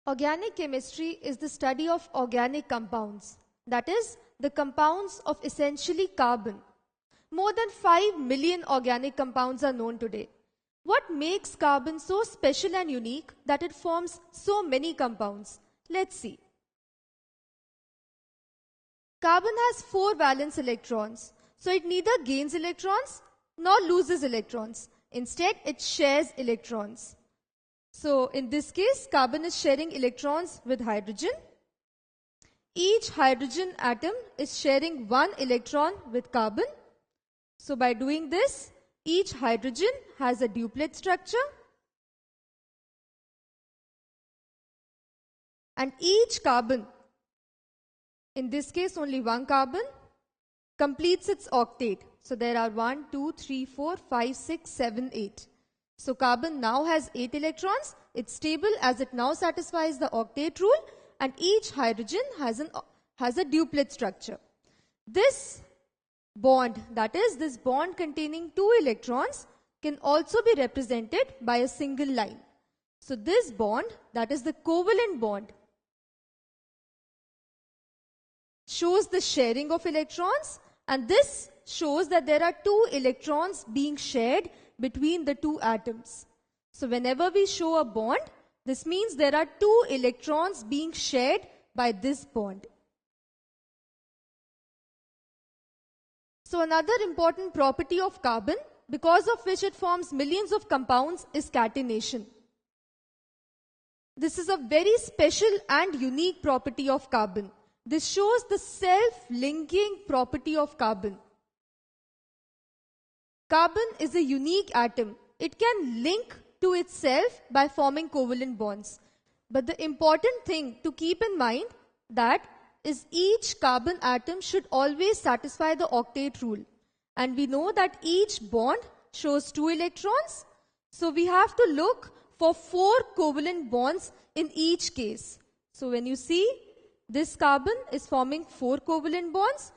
Organic chemistry is the study of organic compounds, that is, the compounds of essentially carbon. More than 5 million organic compounds are known today. What makes carbon so special and unique that it forms so many compounds? Let's see. Carbon has 4 valence electrons, so it neither gains electrons nor loses electrons. Instead, it shares electrons. So in this case, carbon is sharing electrons with hydrogen. Each hydrogen atom is sharing 1 electron with carbon. So by doing this, each hydrogen has a duplet structure. And each carbon, in this case only 1 carbon, completes its octet. So there are 1, 2, 3, 4, 5, 6, 7, 8. So carbon now has 8 electrons. It's stable as it now satisfies the octet rule, and each hydrogen has a duplet structure. This bond, that is this bond containing 2 electrons, can also be represented by a single line. So this bond, that is the covalent bond, shows the sharing of electrons, and this shows that there are 2 electrons being shared between the 2 atoms. So whenever we show a bond, this means there are 2 electrons being shared by this bond. So another important property of carbon, because of which it forms millions of compounds, is catenation. This is a very special and unique property of carbon. This shows the self-linking property of carbon. Carbon is a unique atom. It can link to itself by forming covalent bonds. But the important thing to keep in mind that is each carbon atom should always satisfy the octet rule. And we know that each bond shows 2 electrons. So we have to look for 4 covalent bonds in each case. So when you see this carbon is forming 4 covalent bonds,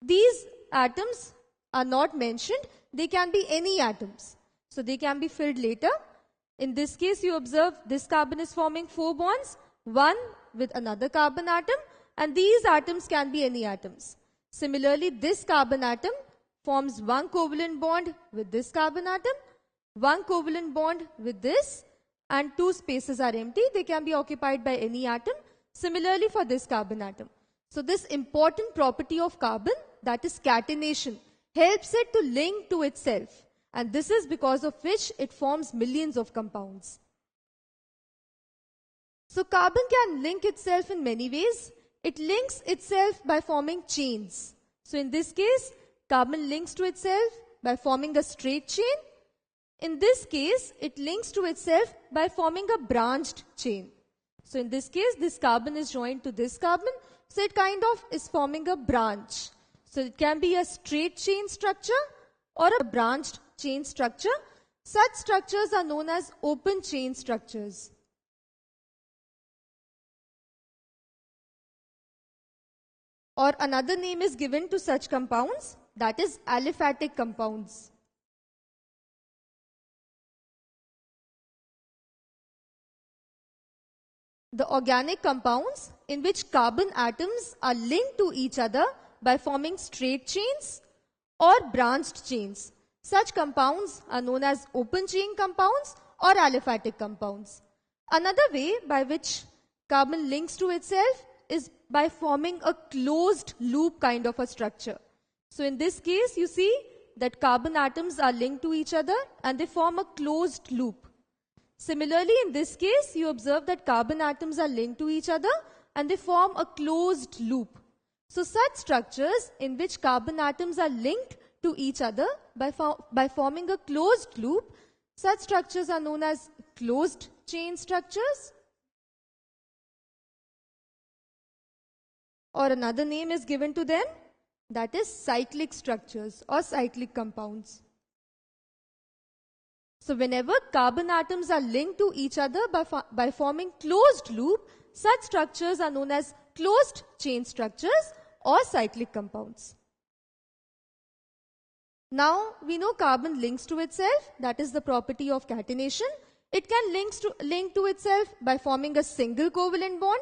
these atoms are not mentioned. They can be any atoms. So they can be filled later. In this case, you observe this carbon is forming 4 bonds, one with another carbon atom, and these atoms can be any atoms. Similarly, this carbon atom forms 1 covalent bond with this carbon atom, 1 covalent bond with this, and 2 spaces are empty. They can be occupied by any atom. Similarly for this carbon atom. So this important property of carbon, that is catenation, helps it to link to itself, and this is because of which it forms millions of compounds. So carbon can link itself in many ways. It links itself by forming chains. So in this case, carbon links to itself by forming a straight chain. In this case, it links to itself by forming a branched chain. So in this case, this carbon is joined to this carbon, so it kind of is forming a branch. So it can be a straight chain structure or a branched chain structure. Such structures are known as open chain structures. Or another name is given to such compounds, that is aliphatic compounds. The organic compounds in which carbon atoms are linked to each other by forming straight chains or branched chains. Such compounds are known as open chain compounds or aliphatic compounds. Another way by which carbon links to itself is by forming a closed loop kind of a structure. So in this case, you see that carbon atoms are linked to each other and they form a closed loop. Similarly, in this case, you observe that carbon atoms are linked to each other and they form a closed loop. So such structures in which carbon atoms are linked to each other by forming a closed loop, such structures are known as closed chain structures. Or another name is given to them, that is cyclic structures or cyclic compounds. So whenever carbon atoms are linked to each other by forming closed loop, such structures are known as closed chain structures or cyclic compounds. Now we know carbon links to itself, that is the property of catenation. It can link to itself by forming a single covalent bond.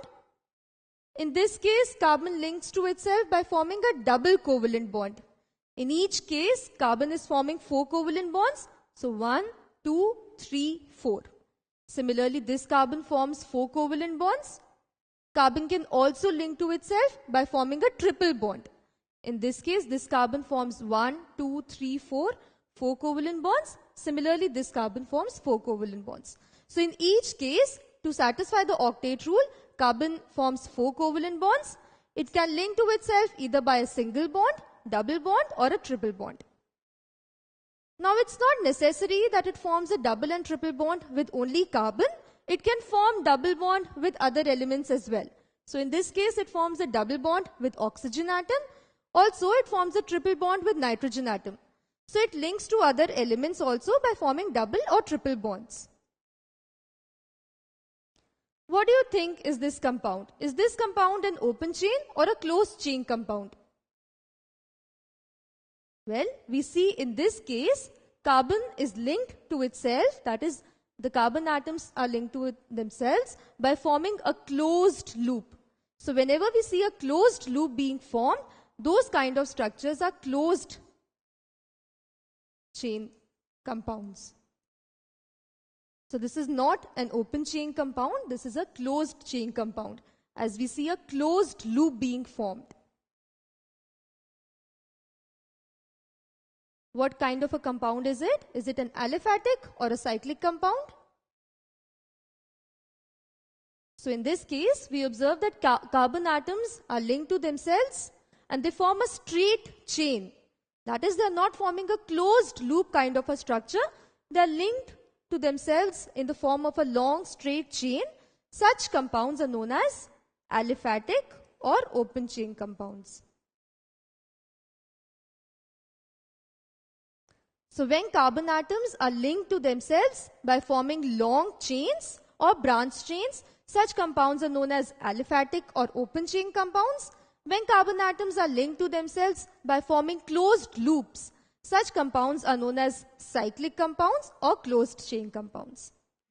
In this case, carbon links to itself by forming a double covalent bond. In each case, carbon is forming 4 covalent bonds. So 1, 2, 3, 4. Similarly, this carbon forms 4 covalent bonds. Carbon can also link to itself by forming a triple bond. In this case, this carbon forms 1, 2, 3, 4 covalent bonds. Similarly, this carbon forms 4 covalent bonds. So in each case, to satisfy the octet rule, carbon forms 4 covalent bonds. It can link to itself either by a single bond, double bond, or a triple bond. Now, it's not necessary that it forms a double and triple bond with only carbon. It can form double bond with other elements as well. So in this case, it forms a double bond with oxygen atom. Also, it forms a triple bond with nitrogen atom. So it links to other elements also by forming double or triple bonds. What do you think is this compound? Is this compound an open chain or a closed chain compound? Well, we see in this case, carbon is linked to itself, that is, the carbon atoms are linked to themselves by forming a closed loop. So whenever we see a closed loop being formed, those kind of structures are closed chain compounds. So this is not an open chain compound, this is a closed chain compound, as we see a closed loop being formed. What kind of a compound is it? Is it an aliphatic or a cyclic compound? So in this case, we observe that carbon atoms are linked to themselves and they form a straight chain. That is, they are not forming a closed loop kind of a structure. They are linked to themselves in the form of a long straight chain. Such compounds are known as aliphatic or open chain compounds. So when carbon atoms are linked to themselves by forming long chains or branch chains, such compounds are known as aliphatic or open chain compounds. When carbon atoms are linked to themselves by forming closed loops, such compounds are known as cyclic compounds or closed chain compounds.